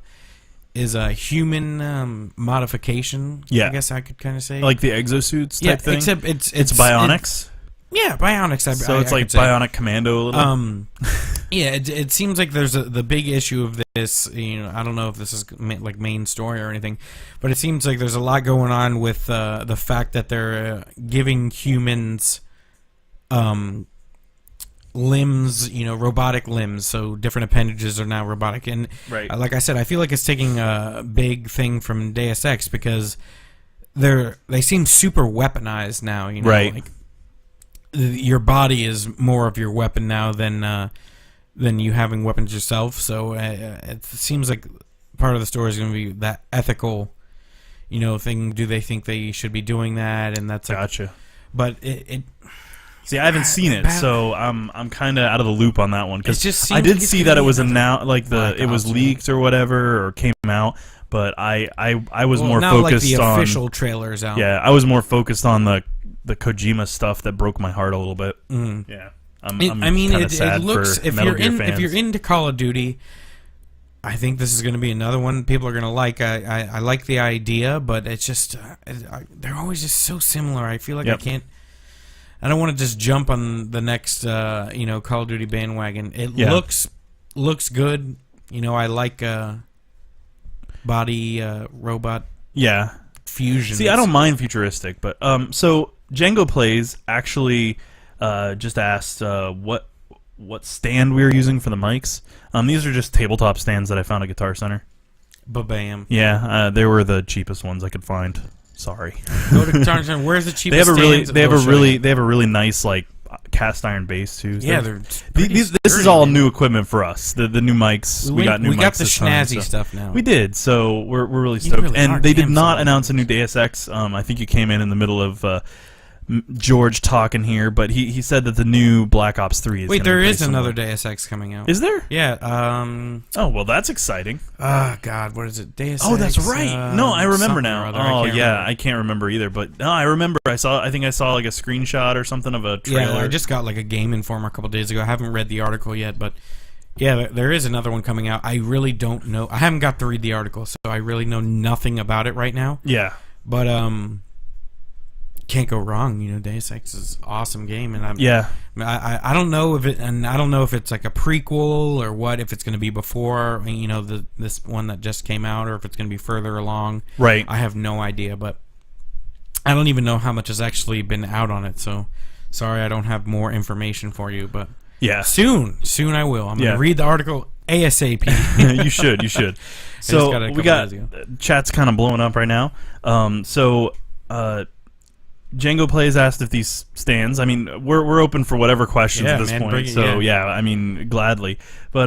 human modification. Yeah, I guess I could kind of say like the exosuits type thing. Except it's bionics. Bionics. So it's like Bionic Commando a little. Yeah, it seems like there's the big issue of this. I don't know if this is like main story or anything, but it seems like there's a lot going on with the fact that they're giving humans limbs, robotic limbs, so different appendages are now robotic. And like I said, I feel like it's taking a big thing from Deus Ex because they seem super weaponized now. Right. Like your body is more of your weapon now than you having weapons yourself. So it seems like part of the story is going to be that ethical, thing. Do they think they should be doing that? And that's gotcha. But it see, I haven't seen it, so I'm kind of out of the loop on that one because I did like see that it was it was leaked or whatever or came out, but I was more now, focused like the on official trailers out. Yeah, I was more focused on the Kojima stuff that broke my heart a little bit. Yeah, it looks if fans. you're into Call of Duty, I think this is going to be another one people are going to like. I like the idea, but it's just they're always just so similar. I feel like I don't want to just jump on the next Call of Duty bandwagon. It looks good. I like body robot fusion. See, I don't mind futuristic, but so Django Plays actually just asked what stand we were using for the mics. These are just tabletop stands that I found at Guitar Center. Ba-bam. Yeah, they were the cheapest ones I could find. Sorry. Go to Guitar Center. Where's the cheapest they have a stands? really nice like cast iron bass too. Yeah, this is all new equipment for us. The new mics. We got new mics. We got the this time, snazzy stuff now. We did, so we're really stoked. Really and they did not announce a new Deus Ex. I think you came in the middle of George talking here, but he said that the new Black Ops 3 is. Wait, there is another Deus Ex coming out. Is there? Yeah. Oh well, that's exciting. God, what is it? Deus Ex. Oh, that's right. No, I remember now. I can't remember either. But no, I remember. I think I saw like a screenshot or something of a trailer. Yeah, I just got like a Game Informer a couple days ago. I haven't read the article yet, but yeah, there is another one coming out. I really don't know. I haven't got to read the article, so I really know nothing about it right now. Yeah. But can't go wrong. Deus Ex is an awesome game, and I don't know if it's like a prequel or what. If it's going to be before this one that just came out, or if it's going to be further along. Right. I have no idea, but I don't even know how much has actually been out on it. So sorry, I don't have more information for you, but soon I will. I'm going to read the article ASAP. You should. So we got chat's kind of blowing up right now. Django Plays asked if these stands. I mean, we're open for whatever questions at this point. So I mean, gladly. But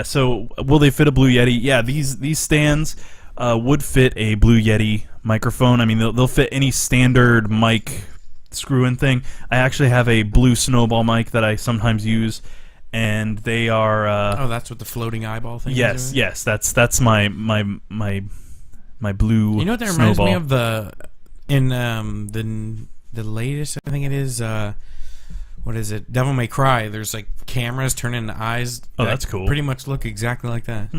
so will they fit a Blue Yeti? Yeah, these stands would fit a Blue Yeti microphone. I mean, they'll fit any standard mic screw-in thing. I actually have a Blue Snowball mic that I sometimes use, and they are. That's what the floating eyeball thing. Yes, that's my Blue. You know what that reminds me of in the latest, I think it is. What is it? Devil May Cry. There's like cameras turning into eyes. Oh, that's cool. Pretty much look exactly like that.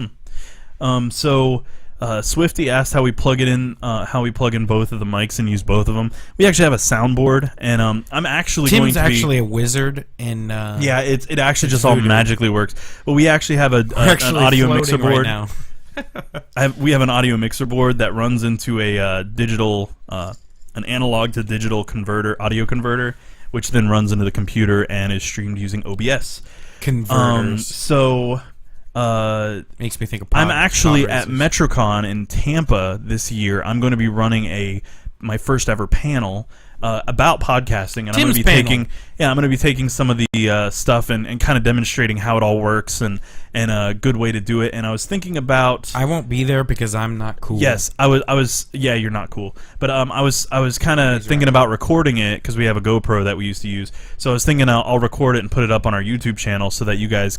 Swifty asked how we plug it in, how we plug in both of the mics and use both of them. We actually have a soundboard, and I'm actually Tim's actually a wizard, and it actually just all magically works. But we actually have an audio mixer board. Right now. We have an audio mixer board that runs into a digital, an analog to digital audio converter, which then runs into the computer and is streamed using OBS. Converters. Makes me think of I'm actually at MetroCon in Tampa this year. I'm going to be running my first ever panel about podcasting, and I'm going to be taking some of the stuff and kind of demonstrating how it all works and a good way to do it. And I was thinking about I won't be there because I'm not cool. Yes, I was you're not cool. But I was kind of thinking about recording it because we have a GoPro that we used to use. So I was thinking I'll record it and put it up on our YouTube channel so that you guys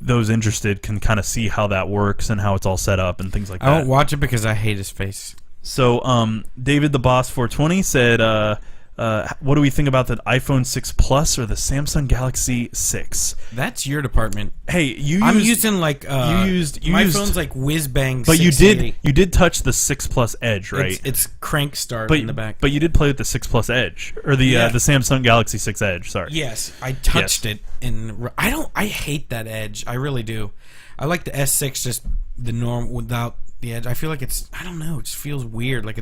those interested can kind of see how that works and how it's all set up and things like that. I won't watch it because I hate his face. So, David the Boss 420 said, what do we think about the iPhone 6 Plus or the Samsung Galaxy 6? That's your department. Hey, I'm using like my phone's like whiz bang. But you did touch the 6 Plus Edge, right? It's crank start in the back. But you did play with the 6 Plus Edge or the Samsung Galaxy 6 Edge. Sorry. Yes, I touched it, and I hate that Edge. I really do. I like the S6 just the norm without the edge. I feel like I don't know, it just feels weird. Like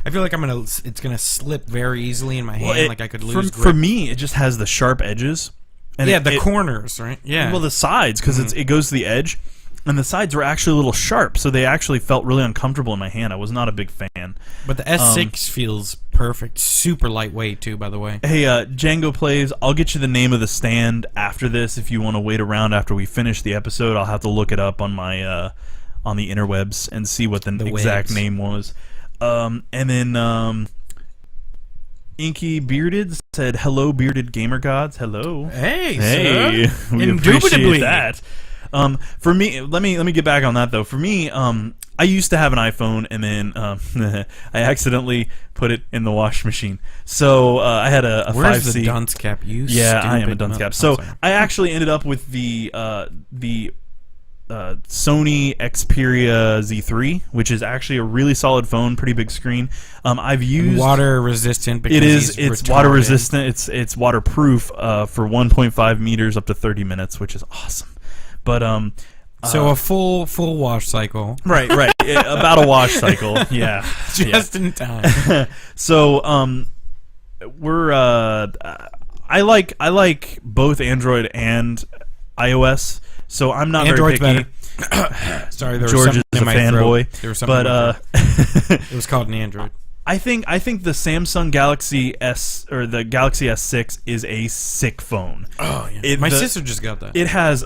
I feel like it's gonna slip very easily in my hand. Like I could lose grip. For me, it just has the sharp edges. And the corners, right? Yeah. Well, the sides, because it goes to the edge, and the sides were actually a little sharp, so they actually felt really uncomfortable in my hand. I was not a big fan. But the S6 feels perfect. Super lightweight, too, by the way. Hey, Django Plays, I'll get you the name of the stand after this if you want to wait around after we finish the episode. I'll have to look it up on my on the interwebs and see what the exact name was. And then Inky Bearded said, "Hello, bearded gamer gods." Hello. Hey, sir. We appreciate that. For me, let me get back on that though. For me, I used to have an iPhone, and then I accidentally put it in the wash machine. So I had a 5C. Where's the dunce cap? I am a dunce cap. So I actually ended up with the Sony Xperia Z3, which is actually a really solid phone, pretty big screen. I've used water resistant. Because it's water resistant. It's waterproof for 1.5 meters up to 30 minutes, which is awesome. But so a full wash cycle. Right. About a wash cycle. Yeah. Just in time. So we're I like both Android and iOS. So I'm not Android's very picky. Better. Sorry, there George was is a fanboy. There was something, but it was called an Android. I think the Samsung Galaxy S or the Galaxy S6 is a sick phone. Oh yeah, my sister just got that. It has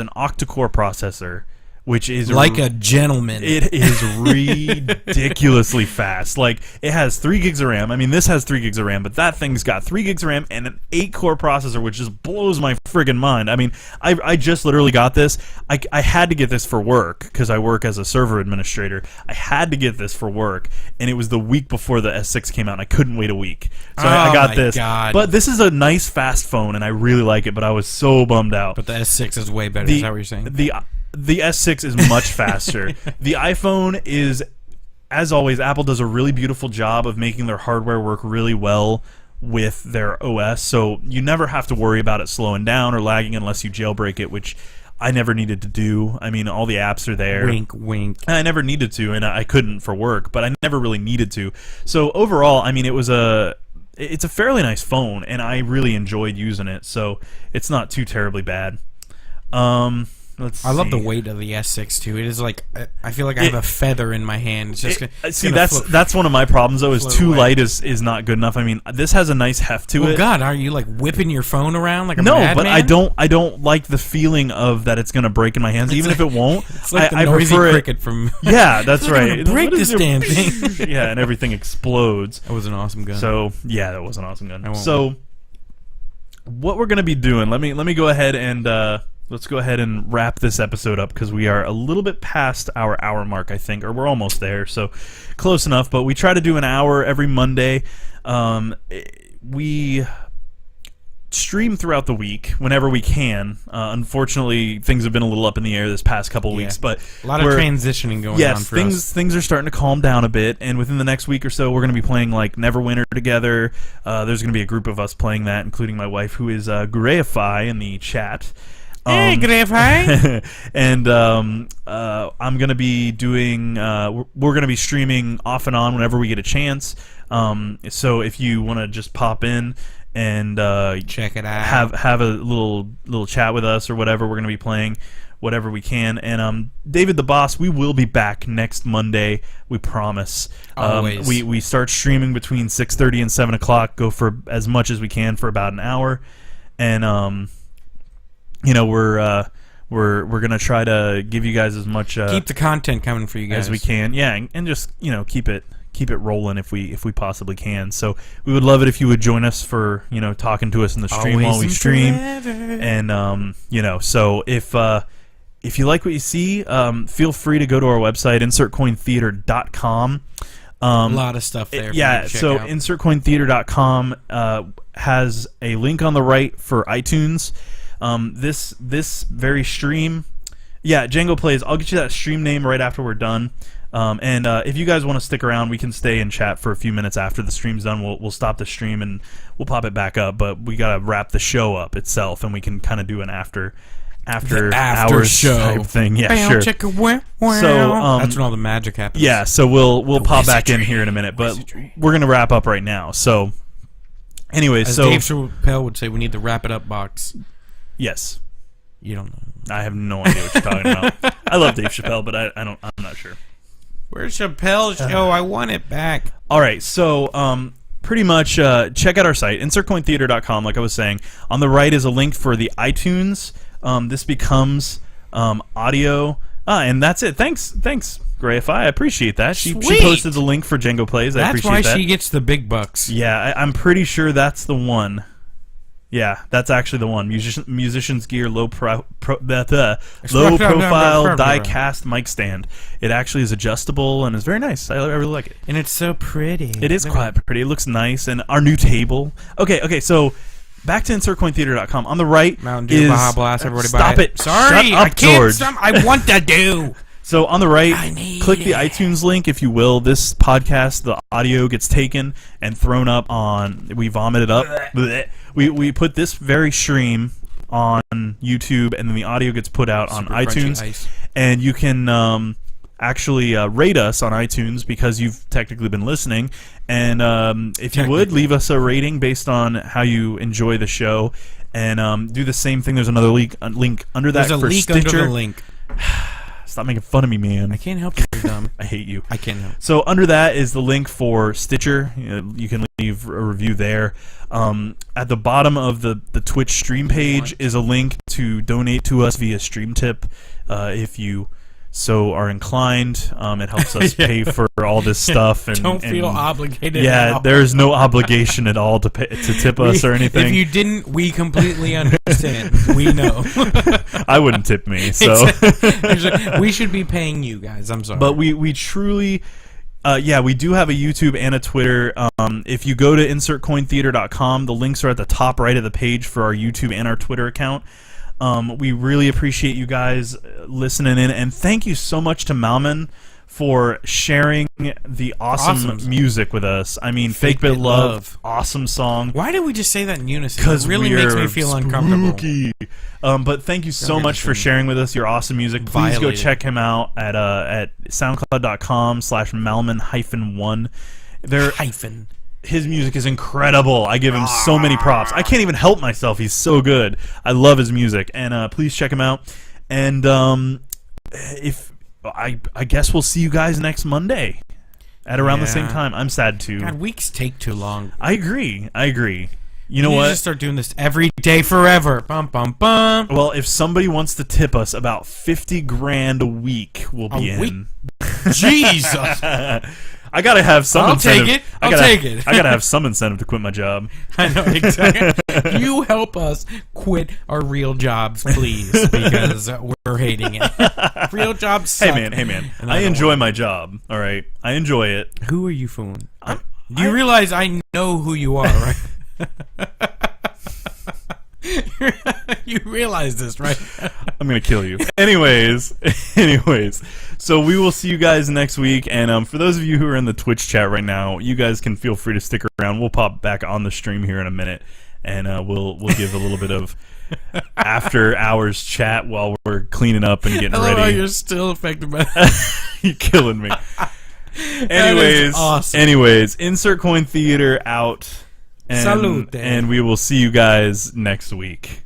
an octa-core processor, which is like a gentleman. It is ridiculously fast. Like, it has 3 gigs of RAM. I mean, this has 3 gigs of RAM, but that thing's got 3 gigs of RAM and an 8-core processor, which just blows my friggin' mind. I mean, I just literally got this. I had to get this for work because I work as a server administrator. I had to get this for work, and it was the week before the S6 came out, and I couldn't wait a week. So I got this. God. But this is a nice, fast phone, and I really like it, but I was so bummed out. But the S6 is way better. Is that what you're saying? The S6 is much faster. The iPhone is as always, Apple does a really beautiful job of making their hardware work really well with their OS, so you never have to worry about it slowing down or lagging unless you jailbreak it, which I never needed to do. I mean, all the apps are there. Wink, wink. I never needed to, and I couldn't for work, but I never really needed to. So overall, I mean, it's a fairly nice phone, and I really enjoyed using it, so it's not too terribly bad. Let's see. I love the weight of the S6 too. It is like I feel like I have a feather in my hand. It's just that's one of my problems though. Is too away. light is not good enough. I mean, this has a nice heft to it. Oh God, are you like whipping your phone around like a No, madman? but I don't like the feeling of that it's gonna break in my hands, even if it won't. It's like the I noisy prefer cricket from. Yeah, that's right. Break What is this damn thing. Yeah, and everything explodes. That was an awesome gun. So yeah, that was an awesome gun. won't So what we're gonna be doing? Let me go ahead and let's go ahead and wrap this episode up because we are a little bit past our hour mark, I think, or we're almost there. So close enough. But we try to do an hour every Monday. We stream throughout the week whenever we can. Unfortunately, things have been a little up in the air this past couple weeks, but a lot of transitioning going on for us. Things are starting to calm down a bit, and within the next week or so, we're going to be playing like Neverwinter together. There's going to be a group of us playing that, including my wife, who is Greyify in the chat. Hey, Greyify! And I'm going to be doing. We're going to be streaming off and on whenever we get a chance. So if you want to just pop in and check it out, have a little chat with us or whatever, we're going to be playing whatever we can. And David the Boss, we will be back next Monday. We promise. Always. We start streaming between 6:30 and 7 o'clock. Go for as much as we can for about an hour, and you know, we're gonna try to give you guys as much keep the content coming for you guys as we can. Yeah, and just keep it rolling if we possibly can. So we would love it if you would join us for talking to us in the stream Always while we and stream. forever. And so if you like what you see, feel free to go to our website insertcointheater.com. A lot of stuff there. Yeah, so insertcointheater.com has a link on the right for iTunes. This very stream, Django Plays. I'll get you that stream name right after we're done. And if you guys want to stick around, we can stay and chat for a few minutes after the stream's done. We'll stop the stream and we'll pop it back up. But we gotta wrap the show up itself, and we can kind of do an after hours show type thing. Yeah, Bam, sure. chicka, wah, wah. So that's when all the magic happens. Yeah, so we'll pop back in wizardry. here in a minute, but Wizardry. we're gonna wrap up right now. So, anyways, As so Dave Chappelle would say, we need the wrap it up box. yes. You don't know. I have no idea what you're talking about. I love Dave Chappelle, but I'm not sure. Where's Chappelle's show? I want it back. All right, so pretty much check out our site, insertcointheater.com, like I was saying. On the right is a link for the iTunes. This becomes audio. And that's it. Thanks, Greyify. I appreciate that. She posted the link for Django Plays. I appreciate that. That's why she gets the big bucks. Yeah, I'm pretty sure that's the one. Yeah, that's actually the one. Musician's Gear low profile die-cast mic stand. It actually is adjustable and is very nice. I really like it. And it's so pretty. It is quite pretty. It looks nice. And our new table. Okay, so back to insertcointheater.com. On the right Mountain Dew, is... Baja Blast, everybody buy Stop it. Sorry, Shut up, I can't George. stop. I want to do. So on the right, I need click the it. iTunes link, if you will. This podcast, the audio gets taken and thrown up on... We vomit it up. Blech. We put this very stream on YouTube, and then the audio gets put out on Super crunchy iTunes. ice. And you can actually rate us on iTunes because you've technically been listening. And if you would, leave us a rating based on how you enjoy the show. And do the same thing. There's another link under that There's a for leak Stitcher. under the link. Stop making fun of me, man. I can't help you. You're dumb. I hate you. I can't help. So under that is the link for Stitcher. You can leave a review there. At the bottom of the Twitch stream page is a link to donate to us via StreamTip. If you so are inclined, it helps us pay for all this stuff. And Don't feel obligated. Yeah, at all. there's no obligation at all to tip us or anything. If you didn't, we completely understand. We know. I wouldn't tip me. So We should be paying you guys. I'm sorry. But we truly, we do have a YouTube and a Twitter. If you go to insertcointheater.com, the links are at the top right of the page for our YouTube and our Twitter account. We really appreciate you guys listening in, and thank you so much to Malman for sharing the awesome music with us. I mean, Fake Bit Love, awesome song. Why did we just say that in unison? Because it really makes me feel uncomfortable. But thank you so much for sharing with us your awesome music. Please go check him out at soundcloud.com/Malman-1. His music is incredible. I give him so many props. I can't even help myself. He's so good. I love his music. And please check him out. And I guess we'll see you guys next Monday at around the same time. I'm sad too. God, weeks take too long. I agree. You know what? what? Just start doing this every day forever. Bum bum bum. Well, if somebody wants to tip us about $50,000 a week, we'll be in. Jesus. I gotta have some incentive. I'll take it. I gotta have some incentive to quit my job. I know, exactly. You help us quit our real jobs, please, because we're hating it. Real jobs suck. Hey man. I enjoy my job. All right, I enjoy it. Who are you fooling? Do you realize I know who you are, right? You realize this, right? I'm gonna kill you. Anyways, so we will see you guys next week. And for those of you who are in the Twitch chat right now, you guys can feel free to stick around. We'll pop back on the stream here in a minute, and we'll give a little bit of after hours chat while we're cleaning up and getting ready. Oh, you're still affected by that. You're killing me. Anyways, Insert Coin Theater out. Salute. And we will see you guys next week.